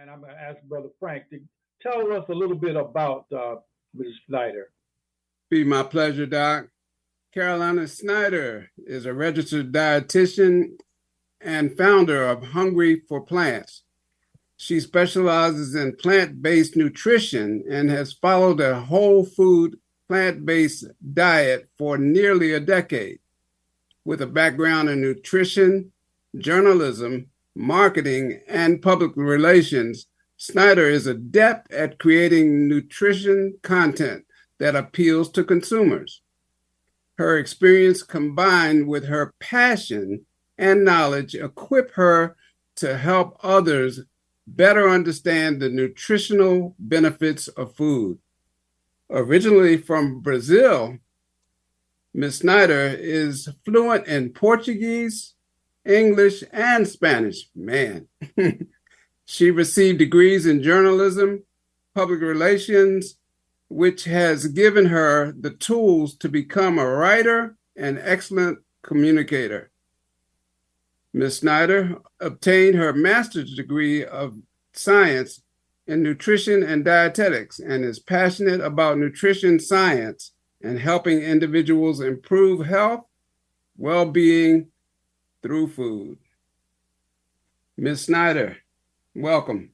and I'm going to ask Brother Frank to tell us a little bit about Mrs. Schneider. Be my pleasure, Doc. Carolina Schneider is a registered dietitian and founder of Hungry for Plants. She specializes in plant-based nutrition and has followed a whole food plant-based diet for nearly a decade. With a background in nutrition, journalism, marketing, and public relations, Schneider is adept at creating nutrition content that appeals to consumers. Her experience combined with her passion and knowledge equip her to help others better understand the nutritional benefits of food. Originally from Brazil, Ms. Schneider is fluent in Portuguese, English, and Spanish. Man. She received degrees in journalism, public relations, which has given her the tools to become a writer and excellent communicator. Ms. Schneider obtained her master's degree of science in nutrition and dietetics and is passionate about nutrition science and helping individuals improve health, well-being through food. Ms. Schneider, welcome.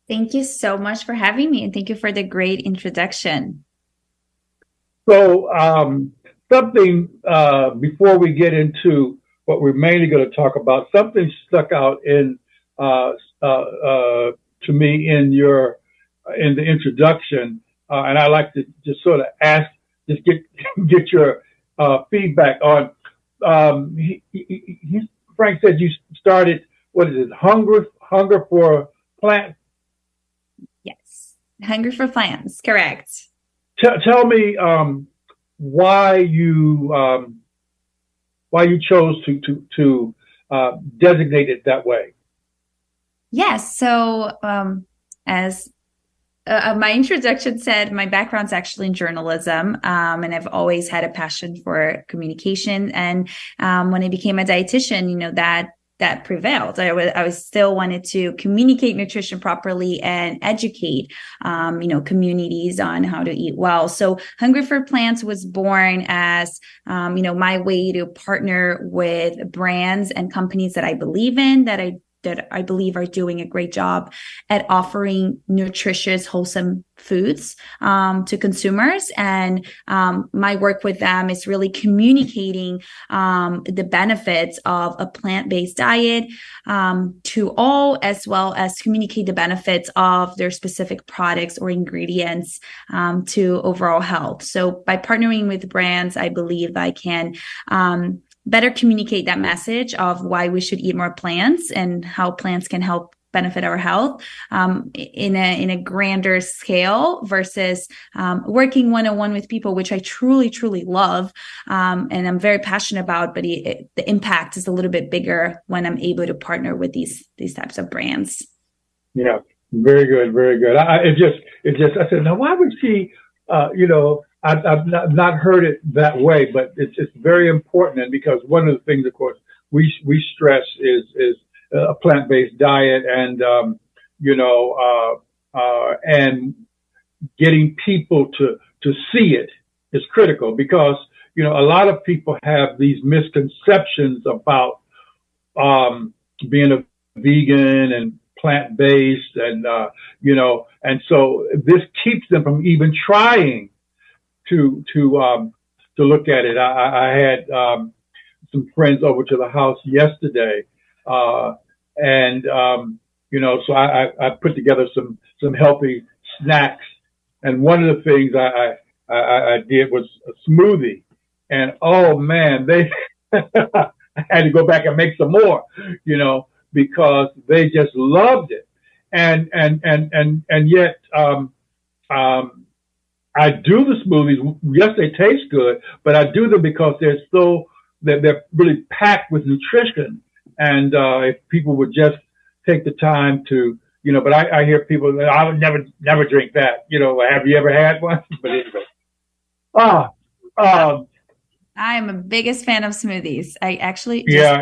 Thank you so much for having me, and thank you for the great introduction. So something before we get into what we're mainly going to talk about, something stuck out in to me in the introduction, and I like to just sort of get your feedback on. Frank said you started, what is it, Hunger for Plants? Yes, Hungry for Plants, correct. Tell me why you chose to designate it that way. Yes, so as my introduction said, my background's actually in journalism, and I've always had a passion for communication. And when I became a dietitian, that prevailed. I still wanted to communicate nutrition properly and educate, communities on how to eat well. So Hungry for Plants was born as, my way to partner with brands and companies that I believe in, that I believe are doing a great job at offering nutritious, wholesome foods to consumers. And my work with them is really communicating the benefits of a plant-based diet to all, as well as communicate the benefits of their specific products or ingredients to overall health. So by partnering with brands, I believe I can better communicate that message of why we should eat more plants and how plants can help benefit our health in a grander scale versus working one-on-one with people, which I truly, truly love and I'm very passionate about, but the impact is a little bit bigger when I'm able to partner with these types of brands. Yeah, very good, very good. I said, now why would she, I've not heard it that way, but it's very important. And because one of the things, of course, we stress is a plant-based diet and, and getting people to see it is critical because, a lot of people have these misconceptions about, being a vegan and plant-based and, and so this keeps them from even trying to look at it. I had some friends over to the house yesterday, and so I put together some healthy snacks, and one of the things I did was a smoothie, and oh man, they I had to go back and make some more, because they just loved it, and yet I do the smoothies. Yes, they taste good, but I do them because they're really packed with nutrition. And if people would just take the time to, but I hear people that I would never drink that. Have you ever had one? But anyway, I am a biggest fan of smoothies. I actually yeah.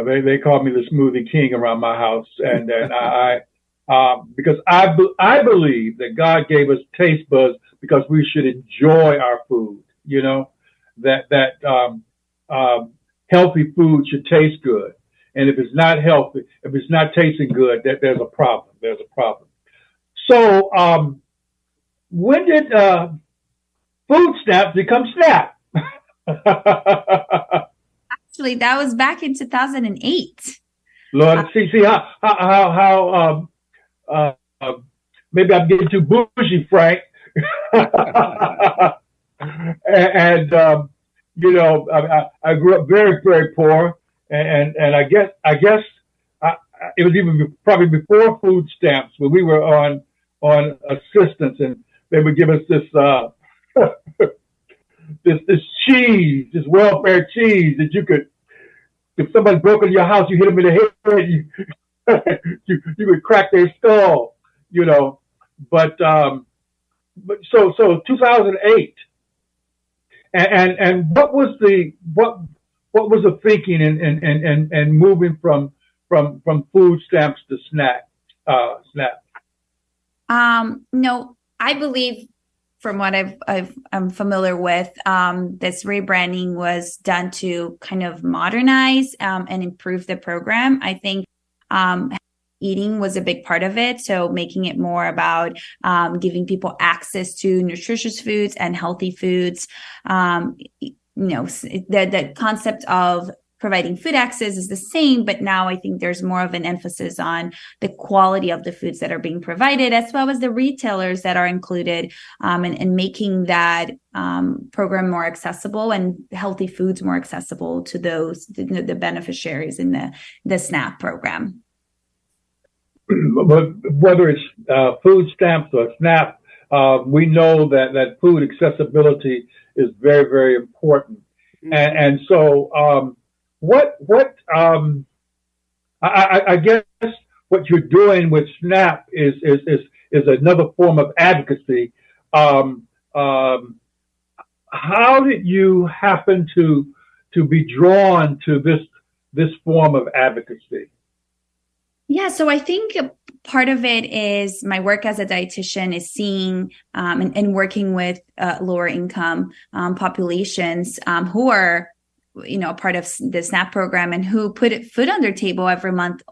They call me the smoothie king around my house, and because I believe that God gave us taste buds because we should enjoy our food. You know, that healthy food should taste good, and if it's not healthy, if it's not tasting good, there's a problem. There's a problem. So, when did food stamps become SNAP? Actually, that was back in 2008. Lord, see how maybe I'm getting too bougie, Frank. and you know, I grew up very, very poor, and I guess it was even probably before food stamps when we were on assistance, and they would give us this this cheese, this welfare cheese that you could, if somebody broke into your house, you hit them in the head, you would crack their skull, you know. But so 2008, and what was the thinking and moving from food stamps to SNAP? No, I believe, from what I'm familiar with, this rebranding was done to kind of modernize and improve the program. I think eating was a big part of it. So making it more about giving people access to nutritious foods and healthy foods. You know, the concept of providing food access is the same, but now I think there's more of an emphasis on the quality of the foods that are being provided, as well as the retailers that are included, and making that program more accessible and healthy foods more accessible to those the beneficiaries in the SNAP program. But whether it's food stamps or SNAP, we know that food accessibility is very, very important, and so. I guess what you're doing with SNAP is another form of advocacy. How did you happen to be drawn to this form of advocacy? Yeah, so I think part of it is my work as a dietitian is seeing and working with lower income populations who are, you know, part of the SNAP program and who put food on their table every month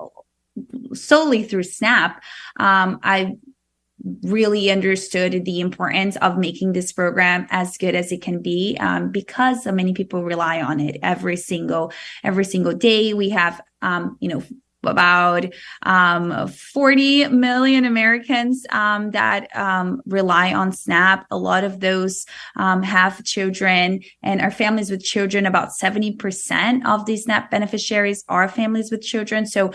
solely through SNAP. I really understood the importance of making this program as good as it can be, because so many people rely on it every single day. We have, you know, about 40 million Americans that rely on SNAP. A lot of those have children and are families with children. About 70% of these SNAP beneficiaries are families with children. So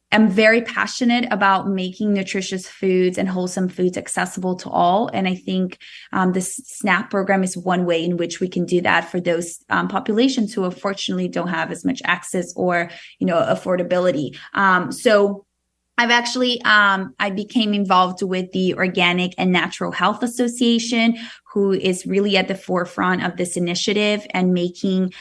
I'm very passionate about making nutritious foods and wholesome foods accessible to all. And I think this SNAP program is one way in which we can do that for those populations who unfortunately don't have as much access or, you know, affordability. So I've actually, I became involved with the Organic and Natural Health Association, who is really at the forefront of this initiative and making,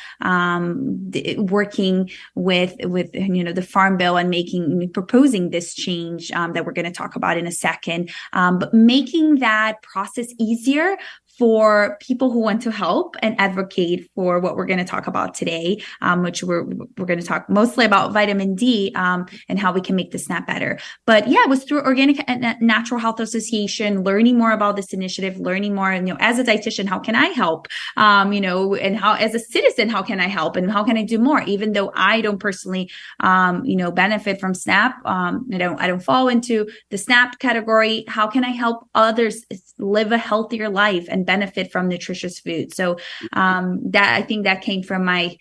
working with, you know, the Farm Bill and proposing this change, that we're going to talk about in a second. But making that process easier for people who want to help and advocate for what we're going to talk about today, which we're going to talk mostly about vitamin D, and how we can make the SNAP better. But yeah, it was through Organic and Natural Health Association, learning more about this initiative, learning more, you know, as a dietitian, how can I help? You know, and how, as a citizen, how can I help? And how can I do more? Even though I don't personally, you know, benefit from SNAP, I don't fall into the SNAP category. How can I help others live a healthier life and benefit from nutritious food? So that, I think that came from my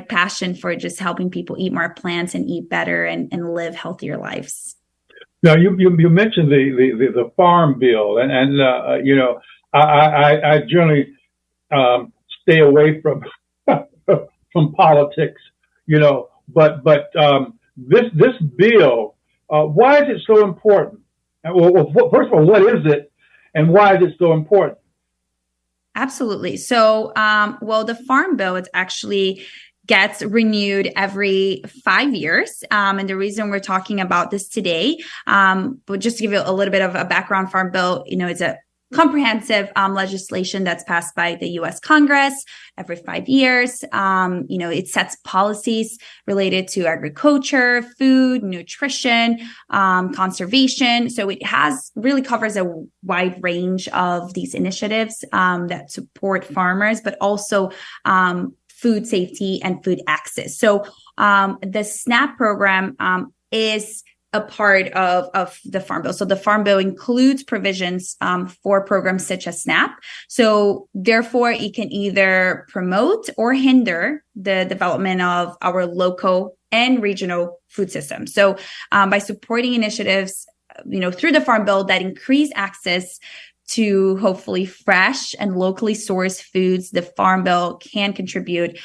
passion for just helping people eat more plants and eat better and live healthier lives. Now you mentioned the Farm Bill, and you know, I generally stay away from from politics, you know, but this bill, why is it so important? Well, first of all, what is it, and why is it so important? Absolutely. So, well, the Farm Bill is actually gets renewed every 5 years. And the reason we're talking about this today, but just to give you a little bit of a background, Farm Bill, it's a comprehensive legislation that's passed by the U.S. Congress every 5 years. It sets policies related to agriculture, food, nutrition, conservation. So it really covers a wide range of these initiatives that support farmers, but also food safety and food access. So the SNAP program is a part of the Farm Bill. So the Farm Bill includes provisions for programs such as SNAP. So therefore, it can either promote or hinder the development of our local and regional food system. So by supporting initiatives, through the Farm Bill that increase access to hopefully fresh and locally sourced foods, the Farm Bill can contribute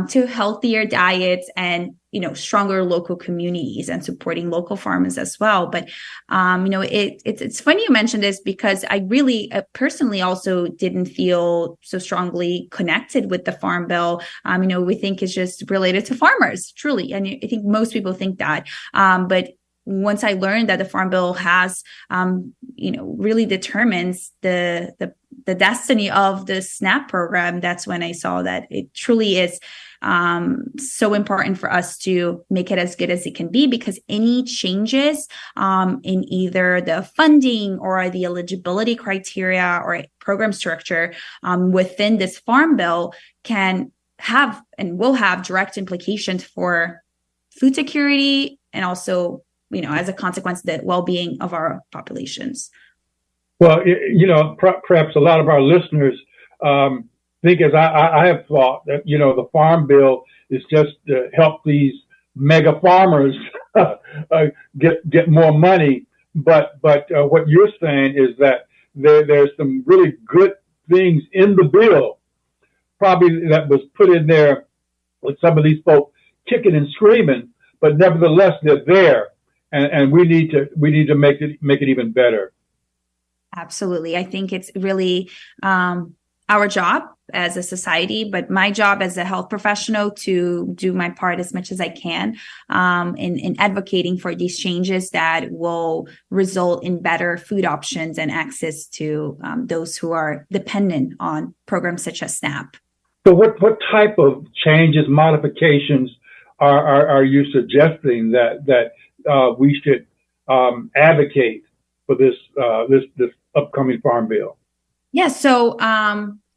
to healthier diets and stronger local communities and supporting local farmers as well. But it's funny you mentioned this, because I really personally also didn't feel so strongly connected with the Farm Bill. We think it's just related to farmers, truly, and I think most people think that. But once I learned that the Farm Bill has, really determines the destiny of the SNAP program, that's when I saw that it truly is so important for us to make it as good as it can be, because any changes in either the funding or the eligibility criteria or program structure within this Farm Bill can have and will have direct implications for food security and also as a consequence, the well-being of our populations. Well, perhaps a lot of our listeners think, as I have thought, that, the Farm Bill is just to help these mega farmers get more money. But what you're saying is that there's some really good things in the bill, probably that was put in there with some of these folks kicking and screaming, but nevertheless, they're there. And we need to make it even better. Absolutely. I think it's really our job as a society, but my job as a health professional to do my part as much as I can in advocating for these changes that will result in better food options and access to those who are dependent on programs such as SNAP. So what type of changes, modifications are you suggesting that we should advocate for this upcoming Farm Bill? Yeah. So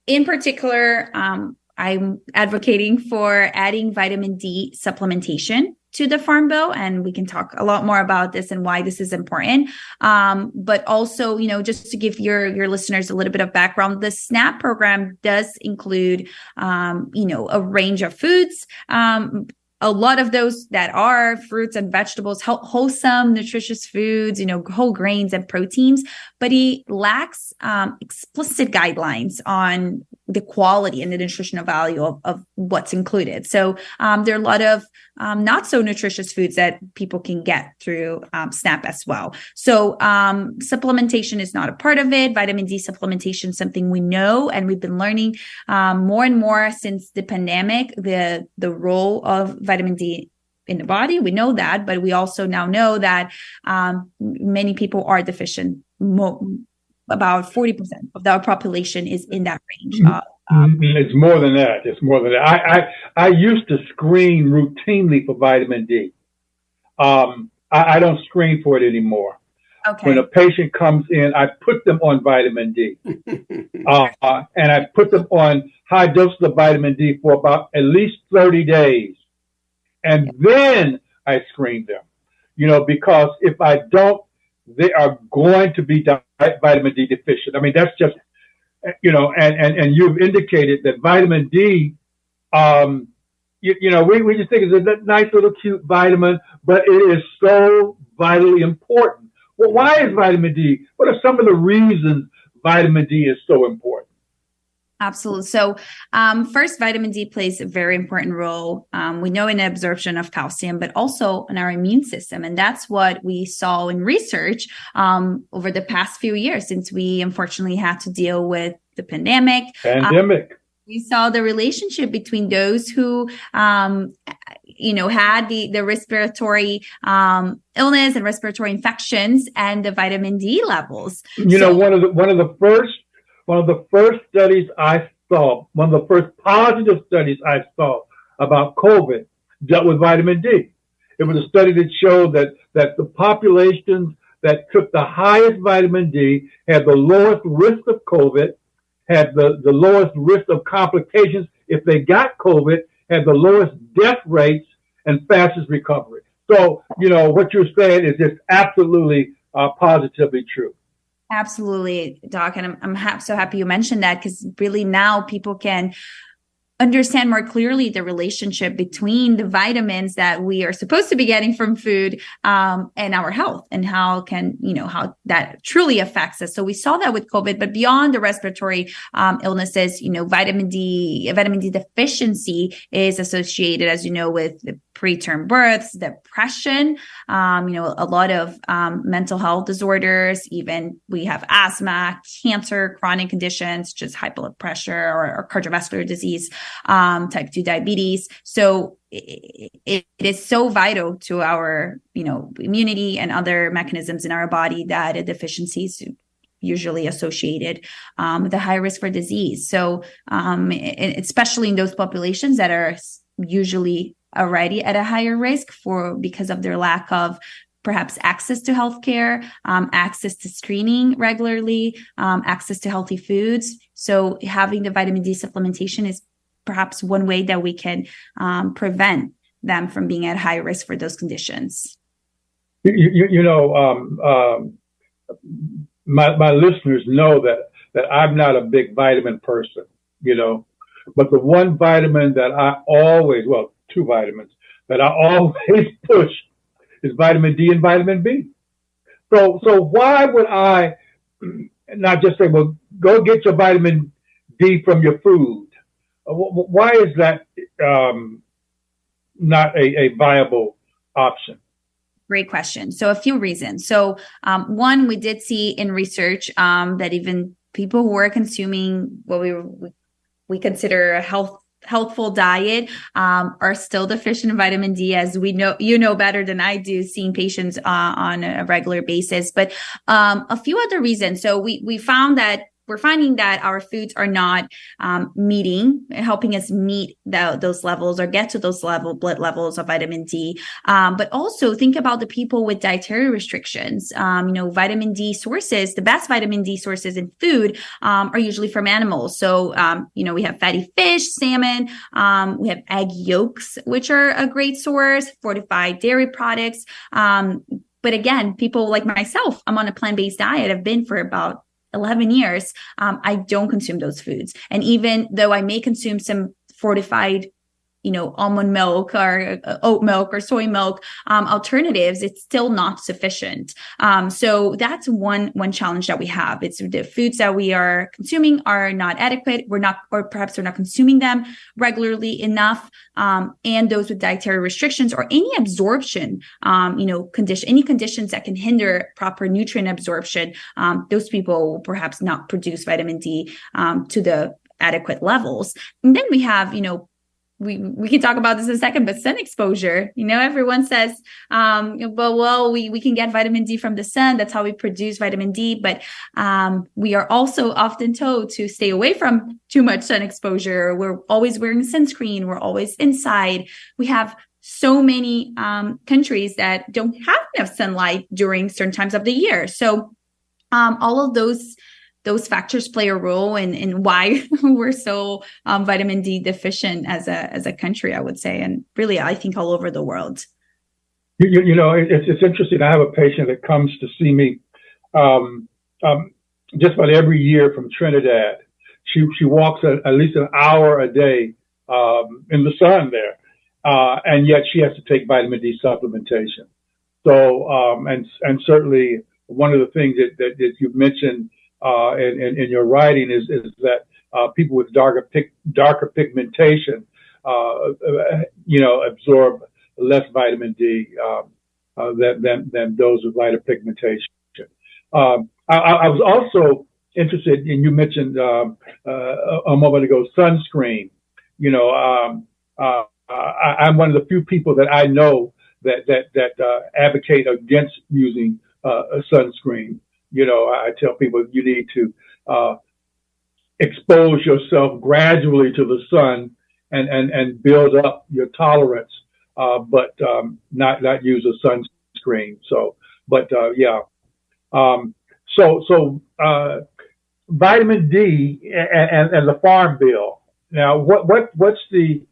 in particular, I'm advocating for adding vitamin D supplementation to the Farm Bill, and we can talk a lot more about this and why this is important. But also, just to give your listeners a little bit of background, the SNAP program does include, a range of foods. A lot of those that are fruits and vegetables, wholesome, nutritious foods, whole grains and proteins, but it lacks explicit guidelines on the quality and the nutritional value of what's included. So there are a lot of not so nutritious foods that people can get through SNAP as well. So supplementation is not a part of it. Vitamin D supplementation is something we know, and we've been learning more and more since the pandemic, the role of vitamin D in the body. We know that, but we also now know that many people are deficient. About 40% of our population is in that range. It's more than that. I used to screen routinely for vitamin D. I don't screen for it anymore. Okay. When a patient comes in, I put them on vitamin D. And I put them on high doses of vitamin D for about at least 30 days. And then I screen them, because if I don't, they are going to be vitamin D deficient. I mean, that's just, and you've indicated that vitamin D, we just think it's a nice little cute vitamin, but it is so vitally important. Well, why is vitamin D? What are some of the reasons vitamin D is so important? Absolutely. So first, vitamin D plays a very important role. We know in the absorption of calcium, but also in our immune system. And that's what we saw in research over the past few years, since we unfortunately had to deal with the pandemic. We saw the relationship between those who, had the respiratory illness and respiratory infections and the vitamin D levels. One of the first studies I saw, one of the first positive studies I saw about COVID dealt with vitamin D. It was a study that showed that the populations that took the highest vitamin D had the lowest risk of COVID, had the lowest risk of complications if they got COVID, had the lowest death rates and fastest recovery. So, what you're saying is just absolutely positively true. Absolutely, Doc. And I'm so happy you mentioned that, because really now people can understand more clearly the relationship between the vitamins that we are supposed to be getting from food and our health, and how that truly affects us. So we saw that with COVID, but beyond the respiratory illnesses, vitamin D deficiency is associated, as you know, with preterm births, depression, a lot of mental health disorders. Even we have asthma, cancer, chronic conditions, just high blood pressure or cardiovascular disease, type 2 diabetes. So it is so vital to our, immunity and other mechanisms in our body that a deficiency is usually associated with a high risk for disease. So especially in those populations that are usually already at a higher risk because of their lack of perhaps access to healthcare, access to screening regularly, access to healthy foods. So having the vitamin D supplementation is perhaps one way that we can prevent them from being at high risk for those conditions. My listeners know that I'm not a big vitamin person, but the one vitamin that two vitamins that I always push is vitamin D and vitamin B. So why would I not just say, well, go get your vitamin D from your food? Why is that not a viable option? Great question. So a few reasons. So one, we did see in research that even people who are consuming what we consider a healthful diet are still deficient in vitamin D, as we know, better than I do, seeing patients on a regular basis. But a few other reasons. So we're finding that our foods are not helping us meet those levels or get to those blood levels of vitamin D. But also think about the people with dietary restrictions. Vitamin D sources, the best vitamin D sources in food are usually from animals. So, we have fatty fish, salmon, we have egg yolks, which are a great source, fortified dairy products. But again, people like myself, I'm on a plant-based diet. I've been for about 11 years. I don't consume those foods. And even though I may consume some fortified, almond milk or oat milk or soy milk alternatives, it's still not sufficient. So that's one challenge that we have. It's the foods that we are consuming are not adequate. Perhaps we're not consuming them regularly enough. And those with dietary restrictions or any absorption, any conditions that can hinder proper nutrient absorption, those people will perhaps not produce vitamin D to the adequate levels. And then we have, we can talk about this in a second, but sun exposure, everyone says, we can get vitamin D from the sun. That's how we produce vitamin D. But we are also often told to stay away from too much sun exposure. We're always wearing sunscreen. We're always inside. We have so many countries that don't have enough sunlight during certain times of the year. So all of those factors play a role in why we're so vitamin D deficient as a country, I would say, and really, I think all over the world. It's interesting. I have a patient that comes to see me just about every year from Trinidad. She walks at least an hour a day in the sun there, and yet she has to take vitamin D supplementation. So, and certainly one of the things that you've mentioned in your writing is that people with darker pigmentation, absorb less vitamin D than those with lighter pigmentation. I was also interested, and you mentioned a moment ago, sunscreen. You know, I'm one of the few people that I know that advocate against using a sunscreen. You know, I tell people you need to expose yourself gradually to the sun and build up your tolerance, but not use a sunscreen. So, but yeah. So vitamin D and the Farm Bill. Now, what's the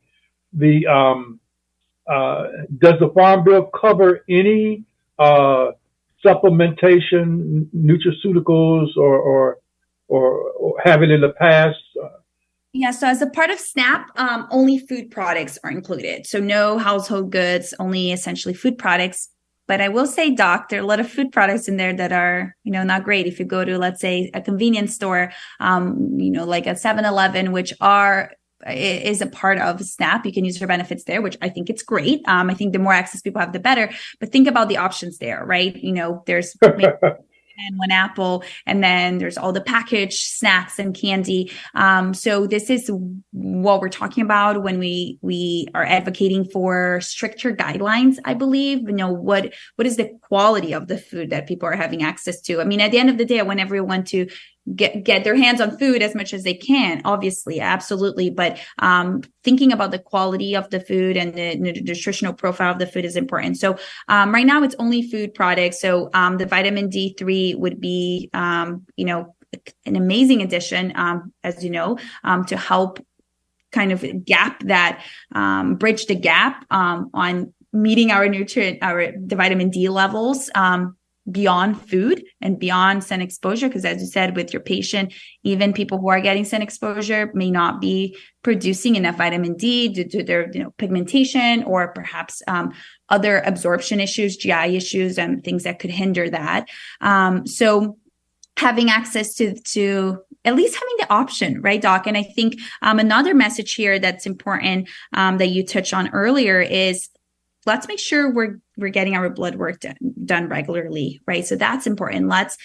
does the Farm Bill cover any supplementation, nutraceuticals, or have it in the past? Yeah, so as a part of SNAP, only food products are included. So no household goods, only essentially food products. But I will say, Doc, there are a lot of food products in there that are, not great. If you go to, let's say, a convenience store, like a 7-Eleven, which is a part of SNAP, you can use your benefits there, which I think it's great. I think the more access people have, the better. But think about the options there, right? There's and one apple, and then there's all the packaged snacks and candy. So this is what we're talking about when we are advocating for stricter guidelines. I believe, what is the quality of the food that people are having access to? I mean, at the end of the day, I want everyone to get their hands on food as much as they can, obviously, absolutely. But thinking about the quality of the food and the nutritional profile of the food is important. So right now it's only food products. So the vitamin D3 would be, an amazing addition, as you know, to help kind of bridge the gap on meeting the vitamin D levels, beyond food and beyond sun exposure. Because as you said, with your patient, even people who are getting sun exposure may not be producing enough vitamin D due to their pigmentation or perhaps other absorption issues, GI issues, and things that could hinder that. So having access to at least having the option, right, Doc? And I think another message here that's important that you touched on earlier is let's make sure we're getting our blood work done regularly, right? So that's important. Let's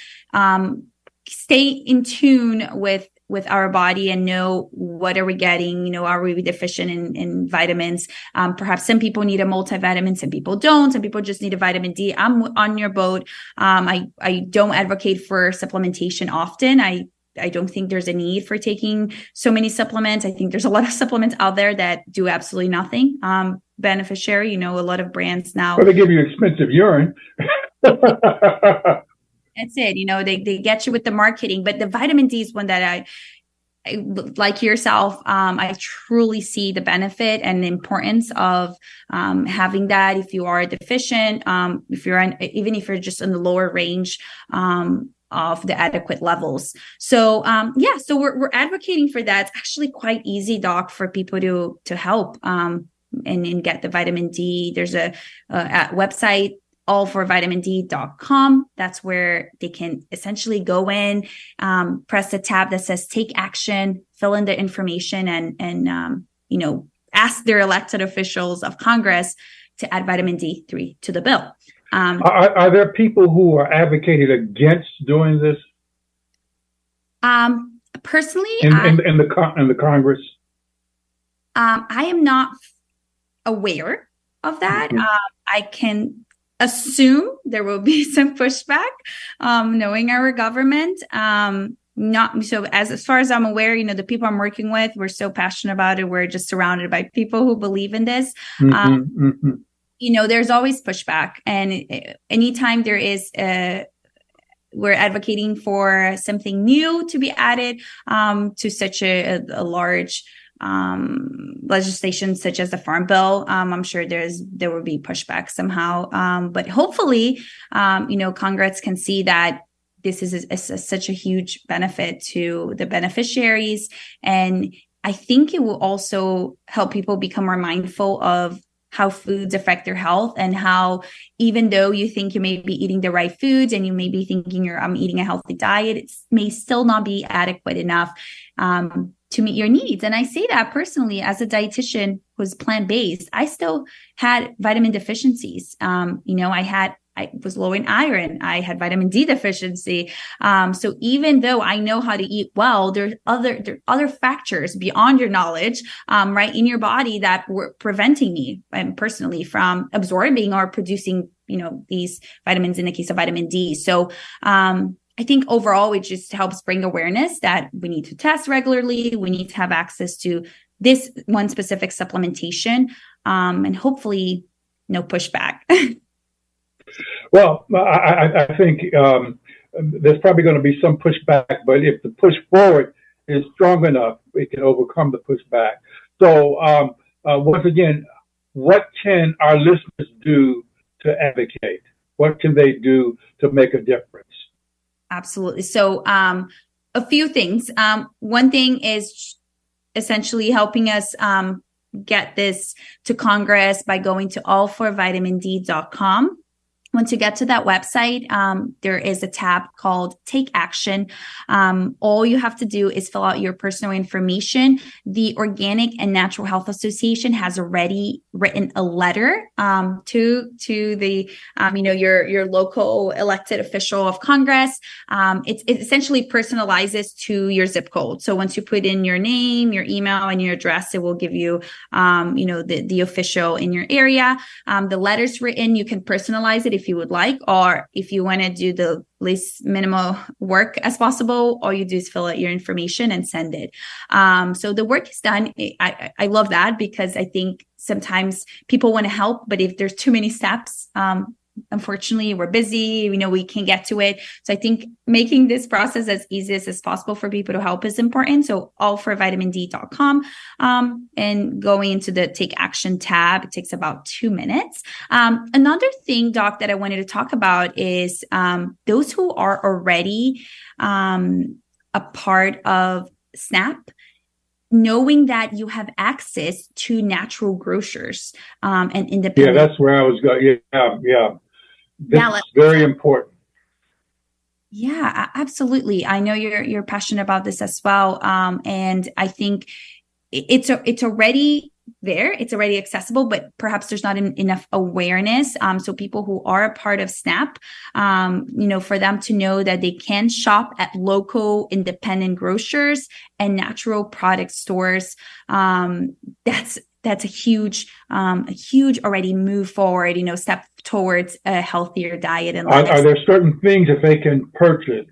stay in tune with our body and know what are we getting. Are we deficient in vitamins? Perhaps some people need a multivitamin, some people don't. Some people just need a vitamin D. I'm on your boat. I don't advocate for supplementation often. I don't think there's a need for taking so many supplements. I think there's a lot of supplements out there that do absolutely nothing beneficiary. A lot of brands now. Well, they give you expensive urine. That's it. They get you with the marketing, but the vitamin D is one that I like yourself. I truly see the benefit and the importance of having that if you are deficient, even if you're just in the lower range, of the adequate levels. So, so we're advocating for that. It's actually quite easy, Doc, for people to help, and get the vitamin D. There's a website, allforvitamind.com. That's where they can essentially go in, press the tab that says take action, fill in the information and ask their elected officials of Congress to add vitamin D3 to the bill. Are there people who are advocating against doing this? Personally, in the Congress, I am not aware of that. Mm-hmm. I can assume there will be some pushback, knowing our government. Not so as far as I'm aware, the people I'm working with, we're so passionate about it. We're just surrounded by people who believe in this. There's always pushback. And anytime there is we're advocating for something new to be added to such a large legislation such as the Farm Bill, I'm sure there will be pushback somehow. But hopefully, Congress can see that this is such a huge benefit to the beneficiaries. And I think it will also help people become more mindful of how foods affect their health and how, even though you think you may be eating the right foods and you may be thinking I'm eating a healthy diet, it may still not be adequate enough to meet your needs. And I say that personally as a dietitian who's plant-based. I still had vitamin deficiencies. I I was low in iron. I had vitamin D deficiency. So even though I know how to eat well, there are other factors beyond your knowledge, right, in your body that were preventing me personally from absorbing or producing, these vitamins in the case of vitamin D. So, I think overall, it just helps bring awareness that we need to test regularly. We need to have access to this one specific supplementation, and hopefully no pushback. Well, I think there's probably going to be some pushback, but if the push forward is strong enough, it can overcome the pushback. So once again, what can our listeners do to advocate? What can they do to make a difference? Absolutely. So a few things. One thing is essentially helping us get this to Congress by going to allforvitamind.com. Once you get to that website, there is a tab called Take Action. All you have to do is fill out your personal information. The Organic and Natural Health Association has already written a letter to the your local elected official of Congress. It essentially personalizes to your zip code. So once you put in your name, your email, and your address, it will give you the official in your area. The letter's written. You can personalize it if you would like, or if you want to do the least minimal work as possible, all you do is fill out your information and send it. So the work is done. I love that, because I think sometimes people want to help, but if there's too many steps, unfortunately, we're busy, we can't get to it. So I think making this process as easy as possible for people to help is important. So allforvitamind.com, and going into the Take Action tab, it takes about 2 minutes. Another thing, Doc, that I wanted to talk about is those who are already a part of SNAP, knowing that you have access to natural grocers and independent. Yeah, that's where I was going. Yeah. That's very important. Yeah, absolutely. I know you're passionate about this as well. And I think it's already there. It's already accessible, but perhaps there's not enough awareness. So people who are a part of SNAP, for them to know that they can shop at local independent grocers and natural product stores. That's a huge already move forward, step towards a healthier diet. And are there certain things that they can purchase?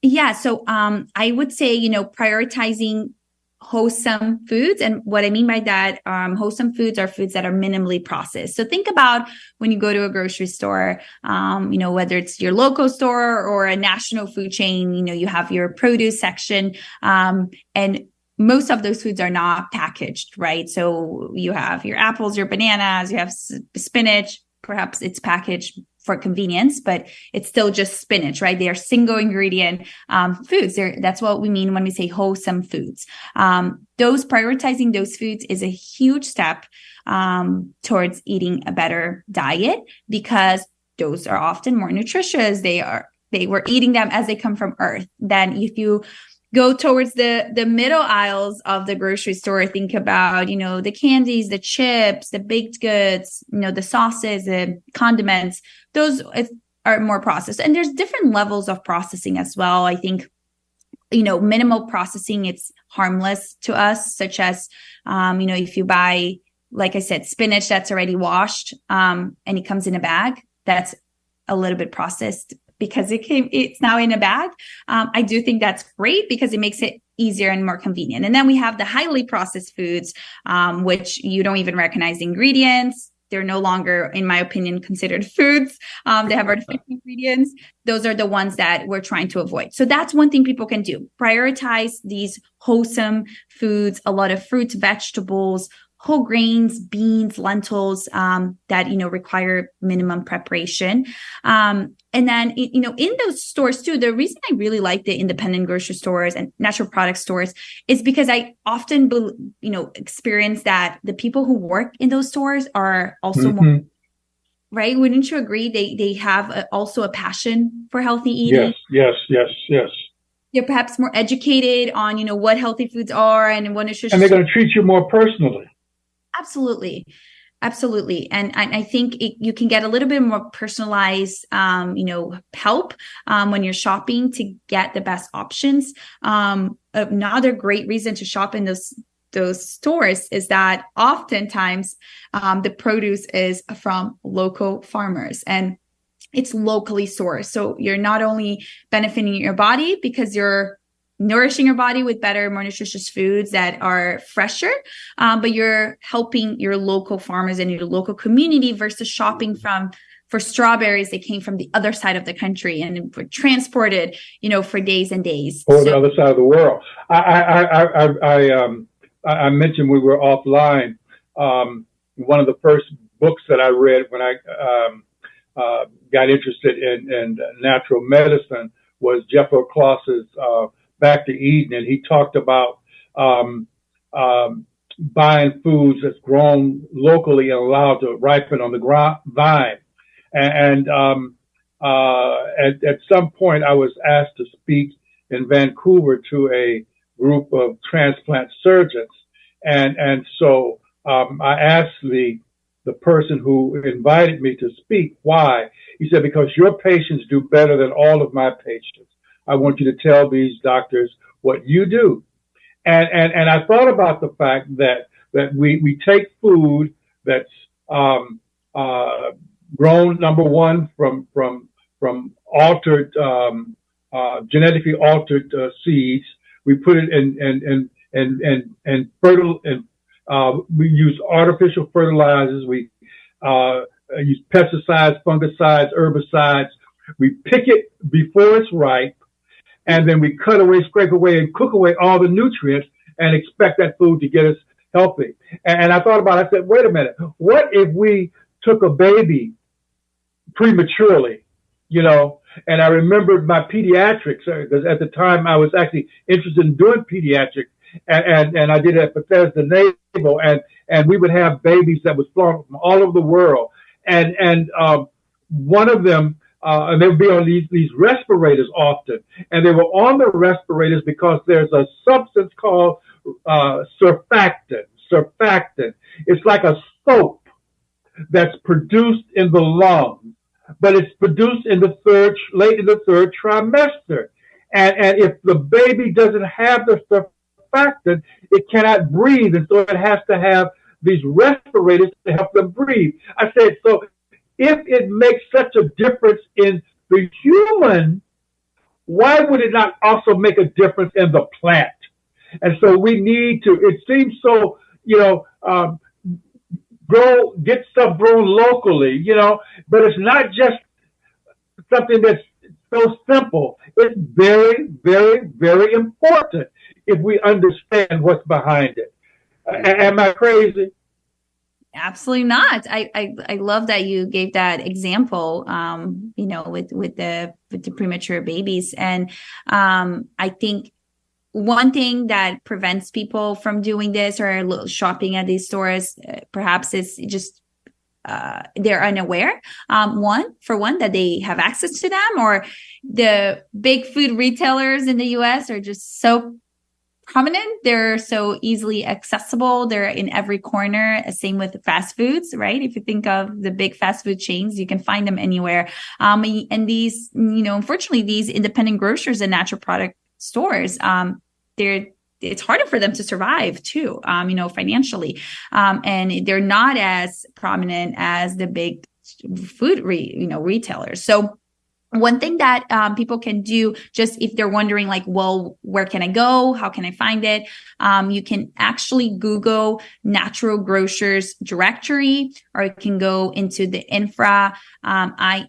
Yeah. So I would say, prioritizing wholesome foods. And what I mean by that, wholesome foods are foods that are minimally processed. So think about when you go to a grocery store, whether it's your local store or a national food chain, you have your produce section, and most of those foods are not packaged, right? So you have your apples, your bananas, you have spinach, perhaps it's packaged for convenience, but it's still just spinach, right? They are single ingredient foods. That's what we mean when we say wholesome foods. Prioritizing those foods is a huge step towards eating a better diet, because those are often more nutritious. We're eating them as they come from earth. Then if you go towards the middle aisles of the grocery store, think about, the candies, the chips, the baked goods, the sauces, the condiments. Those are more processed. And there's different levels of processing as well. I think, minimal processing, it's harmless to us, such as, if you buy, like I said, spinach that's already washed, and it comes in a bag, that's a little bit processed, because it's now in a bag. I do think that's great, because it makes it easier and more convenient. And then we have the highly processed foods, which you don't even recognize the ingredients. They're no longer, in my opinion, considered foods. They have artificial ingredients. Those are the ones that we're trying to avoid. So that's one thing people can do. Prioritize these wholesome foods, a lot of fruits, vegetables, whole grains, beans, lentils, that, require minimum preparation. And then, in those stores too, the reason I really like the independent grocery stores and natural product stores is because I often, experience that the people who work in those stores are also more, right? Wouldn't you agree? They have also a passion for healthy eating. Yes. They're perhaps more educated on, what healthy foods are and what nutrition. And they're going to treat you more personally. Absolutely. Absolutely. And I think you can get a little bit more personalized, help when you're shopping to get the best options. Another great reason to shop in those stores is that oftentimes the produce is from local farmers and it's locally sourced. So you're not only benefiting your body because you're nourishing your body with better, more nutritious foods that are fresher, but you're helping your local farmers and your local community versus shopping for strawberries that came from the other side of the country and were transported, for days and days. Or the other side of the world. I mentioned we were offline. One of the first books that I read when I got interested in natural medicine was Jeffro Klaus's Back to Eden, and he talked about buying foods that's grown locally and allowed to ripen on the vine. And at some point, I was asked to speak in Vancouver to a group of transplant surgeons, and so I asked the person who invited me to speak why. He said, because your patients do better than all of my patients. I want you to tell these doctors what you do. And I thought about the fact that we take food that's grown, number one, from altered genetically altered seeds. We put it in fertile, and we use artificial fertilizers. We use pesticides, fungicides, herbicides. We pick it before it's ripe. And then we cut away, scrape away, and cook away all the nutrients and expect that food to get us healthy. And I thought about it. I said, wait a minute. What if we took a baby prematurely, And I remembered my pediatrics, because at the time I was actually interested in doing pediatrics. And I did it at Bethesda Naval. And we would have babies that was flown from all over the world. And one of them, and they would be on these respirators often. And they were on the respirators because there's a substance called surfactant. Surfactant. It's like a soap that's produced in the lungs, but it's produced in late in the third trimester. And if the baby doesn't have the surfactant, it cannot breathe. And so it has to have these respirators to help them breathe. I said, so if it makes such a difference in the human, why would it not also make a difference in the plant? And so we need to, it seems so, get stuff grown locally, but it's not just something that's so simple. It's very, very, very important if we understand what's behind it. Am I crazy? Absolutely not. I love that you gave that example, with the premature babies. And I think one thing that prevents people from doing this or shopping at these stores, perhaps is just they're unaware. One, that they have access to them, or the big food retailers in the US are just so prominent. They're so easily accessible. They're in every corner. Same with fast foods, right? If you think of the big fast food chains, you can find them anywhere. And these, unfortunately, these independent grocers and natural product stores, it's harder for them to survive too, financially. And they're not as prominent as the big food, retailers. So one thing that people can do, just if they're wondering, like, well, where can I go? How can I find it? You can actually Google natural grocers directory, or you can go into the INFRA,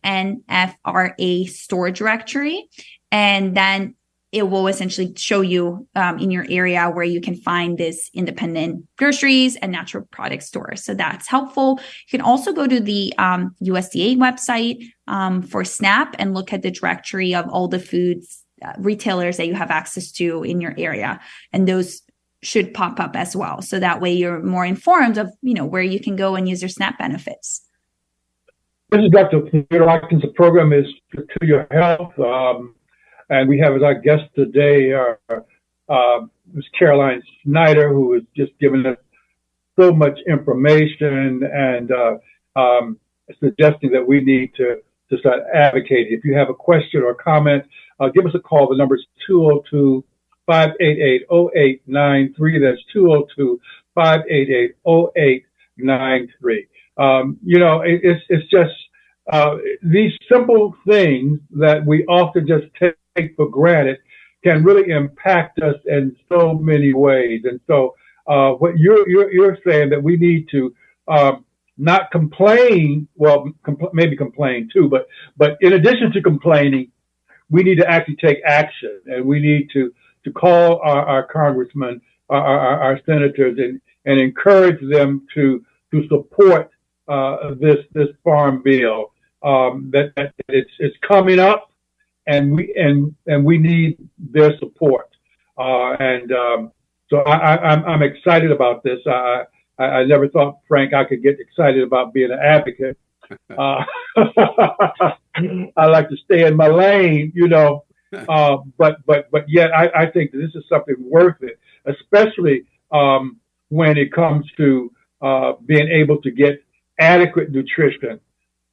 INFRA store directory, and then it will essentially show you in your area where you can find this independent groceries and natural product stores. So that's helpful. You can also go to the USDA website for SNAP and look at the directory of all the foods retailers that you have access to in your area. And those should pop up as well. So that way you're more informed of, where you can go and use your SNAP benefits. This is Dr. Peter Watkins. The program is To Your Health. And we have as our guest today Ms. Caroline Schneider, who has just given us so much information and suggesting that we need to start advocating. If you have a question or comment, give us a call. The number is 202-588-0893. That's 202-588-0893. It's just these simple things that we often just take for granted can really impact us in so many ways. And so what you're saying that we need to not complain, well, maybe complain too, but in addition to complaining, we need to actually take action, and we need to call our congressmen, our senators, and encourage them to support this farm bill. That it's coming up, and we need their support. So I'm excited about this. I never thought, Frank, I could get excited about being an advocate. I like to stay in my lane, but yet I think this is something worth it, especially when it comes to being able to get adequate nutrition.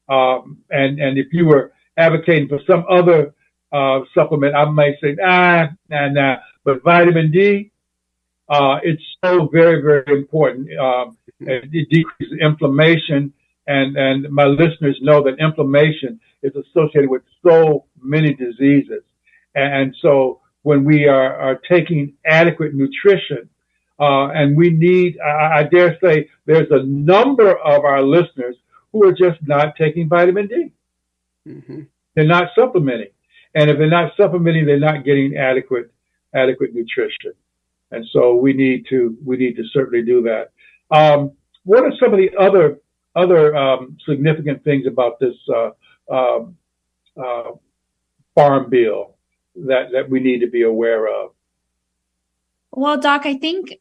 And if you were advocating for some other supplement, I might say, nah. But vitamin D, it's so very, very important. It decreases inflammation, and my listeners know that inflammation is associated with so many diseases. And so when we are taking adequate nutrition, and we need, I dare say, there's a number of our listeners who are just not taking vitamin D. Mm-hmm. They're not supplementing. And if they're not supplementing, they're not getting adequate nutrition. And so we need to certainly do that. What are some of the other significant things about this farm bill that we need to be aware of? Well, Doc, I think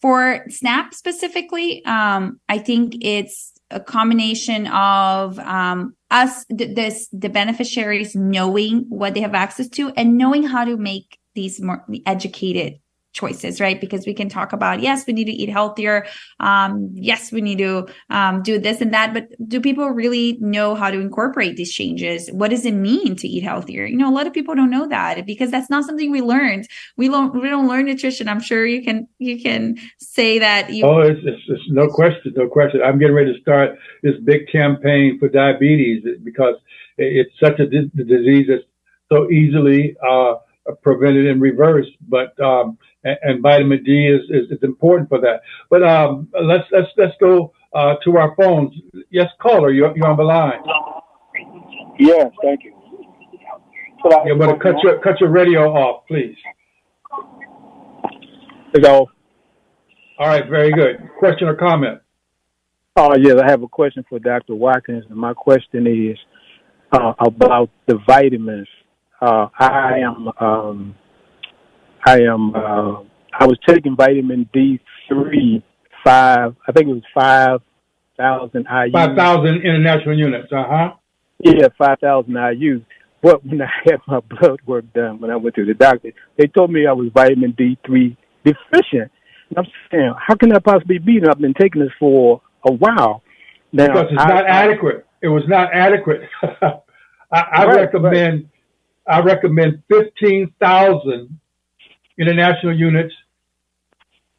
for SNAP specifically, I think it's a combination of us, the beneficiaries, knowing what they have access to and knowing how to make these more educated choices, right? Because we can talk about, yes, we need to eat healthier. Yes, we need to do this and that. But do people really know how to incorporate these changes? What does it mean to eat healthier? A lot of people don't know that because that's not something we learned. We don't learn nutrition. I'm sure you can say that. It's no question. I'm getting ready to start this big campaign for diabetes because it's such a disease that's so easily prevented and reversed, but and vitamin D is important for that. But let's go to our phones. Yes, caller, you're on the line. Yes, thank you. You're going to cut your radio off, please. Hello. All right, very good. Question or comment? Yes, I have a question for Dr. Watkins, and my question is about the vitamins. I was taking vitamin D3, I think it was 5,000 IU. 5,000 international units, Yeah, 5,000 IU. But when I had my blood work done, when I went to the doctor, they told me I was vitamin D3 deficient. And I'm saying, how can that possibly be? And I've been taking this for a while. Now, because it's not adequate. It was not adequate. I recommend 15,000 international units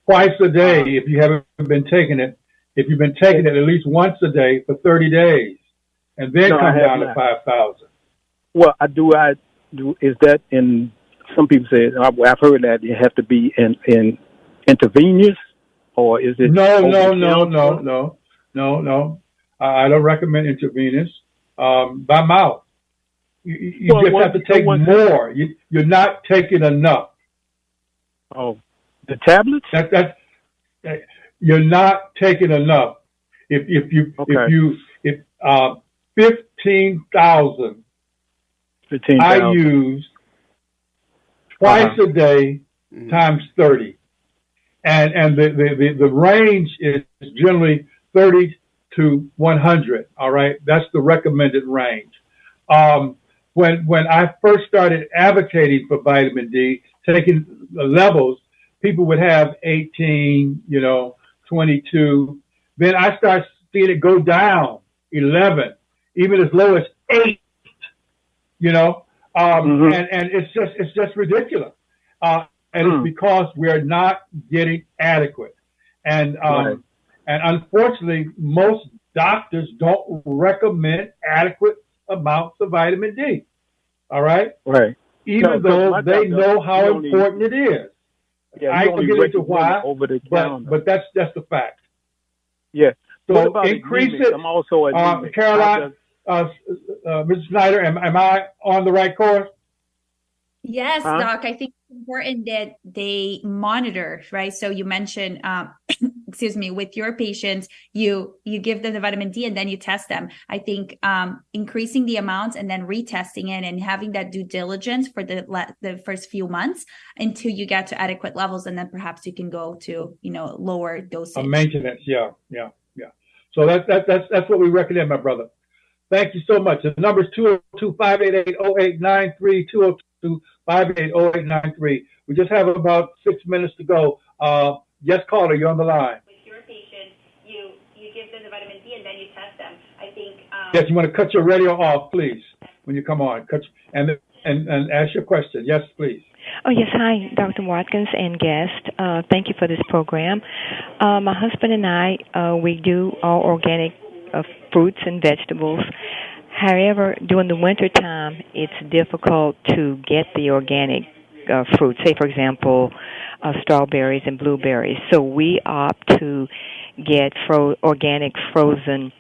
twice a day if you haven't been taking it. If you've been taking it at least once a day for 30 days, and then come down to 5,000. Well, I do. Is that in? Some people say I've heard that it has to be in intravenous, or is it? No. I don't recommend intravenous. By mouth. You just have to take more. You're not taking enough. Oh, the tablets? You're not taking enough. If 15,000 IUs twice a day times 30, and the range is generally 30 to 100. All right, that's the recommended range. When I first started advocating for vitamin D, taking the levels, people would have 18, 22. Then I start seeing it go down 11, even as low as 8. You know, and it's just ridiculous. And it's because we're not getting adequate. And and unfortunately, most doctors don't recommend adequate amounts of vitamin D. All right? Right. Even though they know how important it is. Yeah, I can get into why, but that's the fact. Yeah. So increase it. I'm also Caroline, Mrs. Schneider, am I on the right course? Yes, Doc. I think it's important that they monitor, right? So you mentioned, excuse me, with your patients, you give them the vitamin D and then you test them. I think increasing the amounts and then retesting it and having that due diligence for the first few months until you get to adequate levels, and then perhaps you can go to lower dosage. Maintenance, yeah. So that's what we recommend, my brother. Thank you so much. The number is 202-588-0893, 202-588-0893. We just have about 6 minutes to go. Yes, caller, you're on the line. With your patient, you give them the vitamin D and then you test them. I think. Yes, you want to cut your radio off, please, when you come on. And ask your question. Yes, please. Oh, yes. Hi, Dr. Watkins and guest. Thank you for this program. My husband and I, we do all organic fruits and vegetables. However, during the winter time, it's difficult to get the organic fruits. Say, for example, strawberries and blueberries. So we opt to get organic frozen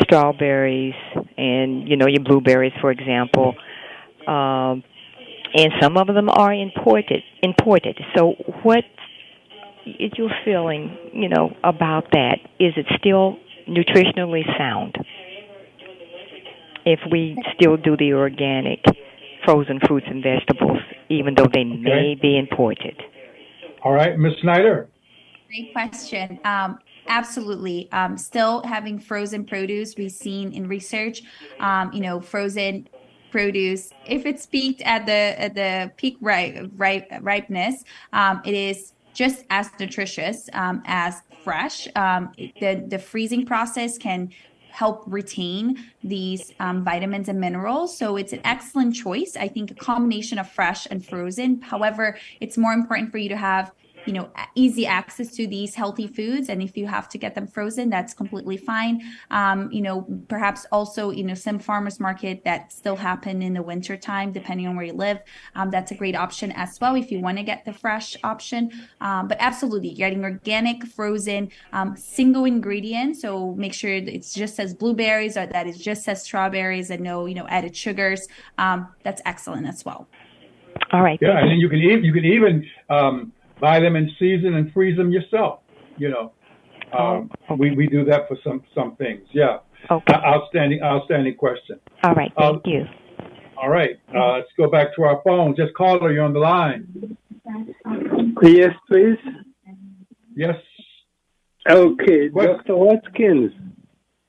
strawberries and, your blueberries, for example. And some of them are imported. So what is your feeling, about that? Is it still nutritionally sound if we still do the organic frozen fruits and vegetables, even though they may be imported? All right, Ms. Schneider. Great question. Absolutely. Still having frozen produce, we've seen in research, frozen produce, if it's peaked at the peak ripeness, it is just as nutritious as fresh. The freezing process can help retain these vitamins and minerals. So it's an excellent choice. I think a combination of fresh and frozen. However, it's more important for you to have easy access to these healthy foods. And if you have to get them frozen, that's completely fine. Perhaps also, some farmers market that still happen in the winter time, depending on where you live. That's a great option as well if you want to get the fresh option. But absolutely, getting organic, frozen, single ingredient. So make sure it's just as blueberries or that is just as strawberries and no, added sugars. That's excellent as well. All right. Yeah, and then you can even buy them in season and freeze them yourself. We do that for some things. Yeah. Okay. Outstanding question. All right. Thank you. All right. Let's go back to our phone. Just caller, you're on the line. Yes, please. Yes. Okay, Dr. Watkins.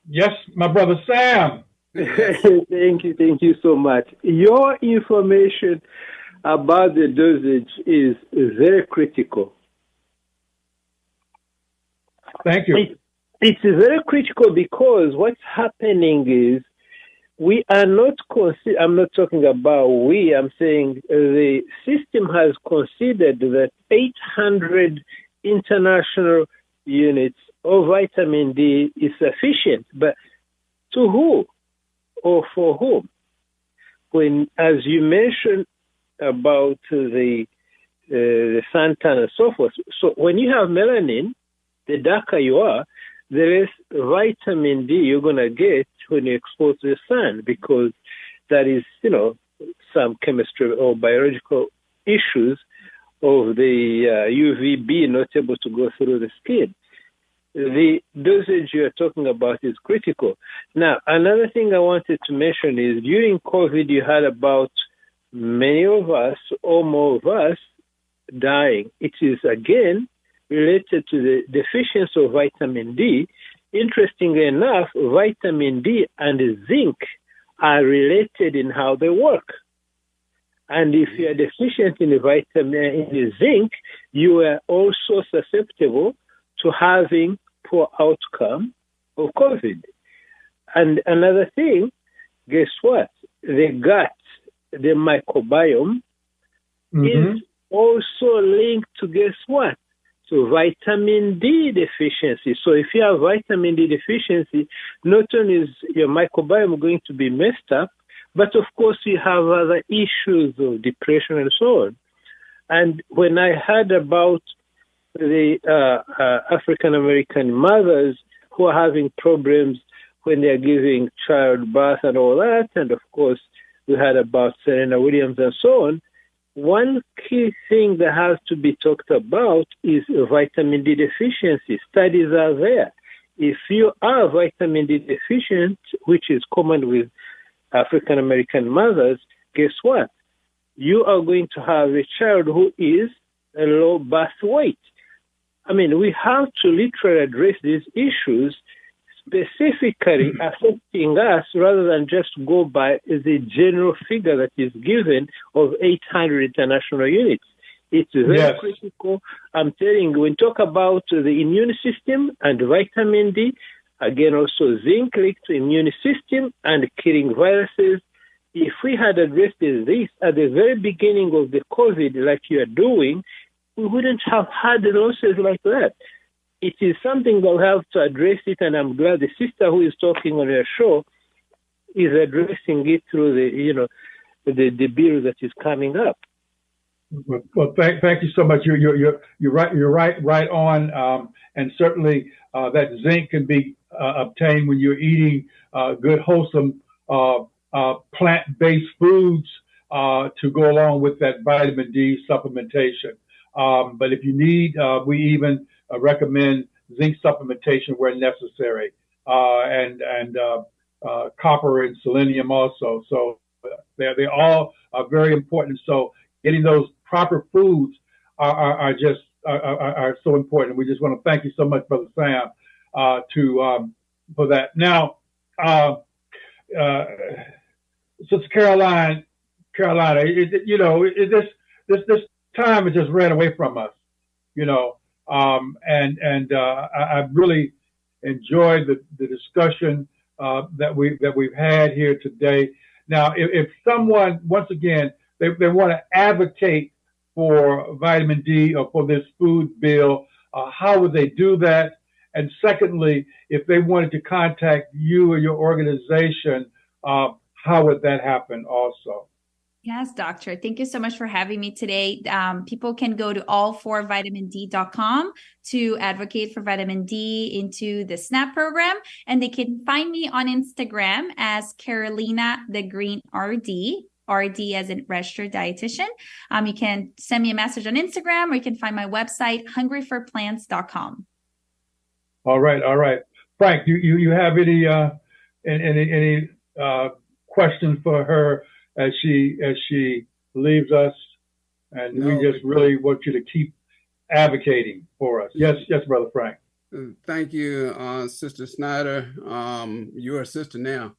Yes, my brother Sam. Thank you so much. Your information about the dosage is very critical. Thank you. It's very critical because what's happening is we are not I'm not talking about we, I'm saying the system has considered that 800 international units of vitamin D is sufficient, but to who or for whom? When, as you mentioned about the suntan and so forth, so when you have melanin, the darker you are, the less vitamin D you're going to get when you expose to the sun, because that is, some chemistry or biological issues of the UVB not able to go through the skin. The dosage you're talking about is critical. Now, another thing I wanted to mention is during COVID, you had about many of us, or more of us, dying. It is, again, related to the deficiency of vitamin D. Interestingly enough, vitamin D and zinc are related in how they work. And if you are deficient in the vitamin, in the zinc, you are also susceptible to having poor outcome of COVID. And another thing, guess what? The gut, the microbiome, is also linked to, guess what? To vitamin D deficiency. So if you have vitamin D deficiency, not only is your microbiome going to be messed up, but of course you have other issues of depression and so on. And when I heard about the African American mothers who are having problems when they're giving childbirth and all that, and of course we heard about Serena Williams and so on, one key thing that has to be talked about is vitamin D deficiency. Studies are there. If you are vitamin D deficient, which is common with African American mothers, guess what? You are going to have a child who is a low birth weight. I mean, we have to literally address these issues specifically affecting us rather than just go by the general figure that is given of 800 international units. It's very critical. I'm telling you, when talk about the immune system and vitamin D, again, also zinc linked to immune system and killing viruses. If we had addressed this at the very beginning of the COVID, like you are doing, we wouldn't have had losses like that. It is something that we have to address it, and I'm glad the sister who is talking on your show is addressing it through the bill that is coming up. Well, thank you so much. You're right on, and certainly that zinc can be obtained when you're eating good, wholesome plant-based foods to go along with that vitamin D supplementation. But if you need, we even recommend zinc supplementation where necessary, and copper and selenium also. So they all are very important. So getting those proper foods are so important. We just want to thank you so much, Brother Sam, for that. Now, Sister Carolina, this time has just ran away from us, and I really enjoyed the discussion that we've had here today. Now, if someone, once again, they want to advocate for vitamin D or for this food bill, how would they do that? And secondly, if they wanted to contact you or your organization, how would that happen also? Yes, doctor. Thank you so much for having me today. People can go to all4vitamind.com to advocate for vitamin D into the SNAP program. And they can find me on Instagram as Carolina the Green RD as a registered dietitian. You can send me a message on Instagram, or you can find my website, hungryforplants.com. All right. Frank, you have any questions for her as she leaves us? And no, we just really want you to keep advocating for us. Yes, Brother Frank. Thank you, Sister Schneider. You're a sister now.